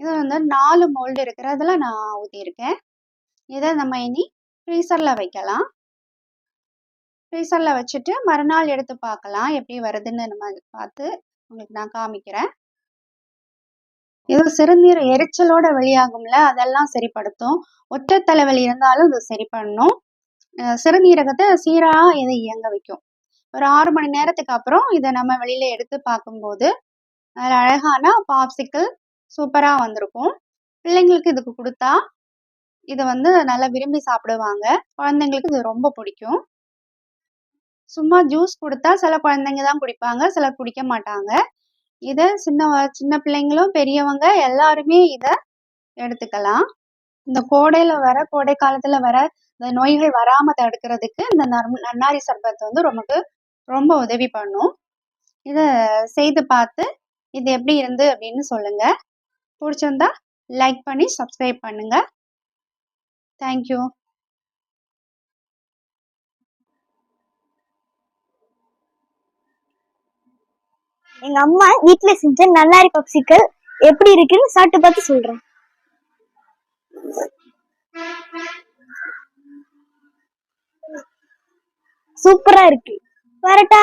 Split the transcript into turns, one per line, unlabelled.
இது வந்து 4 மோல்டு இருக்கிறதுல நான் ஊற்றியிருக்கேன். இதை நம்ம இனி ஃப்ரீசரில் வைக்கலாம். ஃப்ரீசரில் வச்சுட்டு மறுநாள் எடுத்து பார்க்கலாம் எப்படி வருதுன்னு நம்ம பார்த்து உங்களுக்கு நான் காமிக்கிறேன். இது சிறுநீர் எரிச்சலோட வெளியாகும்ல, அதெல்லாம் சரிப்படுத்தும். ஒற்றை தலைவலி இருந்தாலும் இது சரி பண்ணும். சிறுநீரகத்தை சீராக இதை இயங்க வைக்கும். ஒரு 6 மணி நேரத்துக்கு அப்புறம் இதை நம்ம வெளியில எடுத்து பார்க்கும்போது அதில் அழகான பாப்சிக்கிள் சூப்பராக வந்திருக்கும். பிள்ளைங்களுக்கு இதுக்கு கொடுத்தா இதை வந்து நல்லா விரும்பி சாப்பிடுவாங்க. குழந்தைங்களுக்கு இது ரொம்ப பிடிக்கும். சும்மா ஜூஸ் கொடுத்தா சில குழந்தைங்க தான் குடிப்பாங்க, சிலர் குடிக்க மாட்டாங்க. இதை சின்ன பிள்ளைங்களும் பெரியவங்க எல்லாருமே இதை எடுத்துக்கலாம். இந்த கோடை காலத்துல வர இந்த நோய்கள் வராம தடுக்கிறதுக்கு இந்த நன்னாரி சர்பத் வந்து ரொம்ப உதவி பண்ணும். இதை செய்து பார்த்து இது எப்படி இருந்து அப்படின்னு சொல்லுங்க. பிடிச்சிருந்தா லைக் பண்ணி சப்ஸ்கிரைப் பண்ணுங்க. தேங்க்யூ.
எங்க அம்மா வீட்டுல செஞ்ச நன்னாரி பப்சிக்கல் எப்படி இருக்குன்னு சாப்பிட்டு பார்த்து சொல்றேன். சூப்பரா இருக்கு. வரட்டா.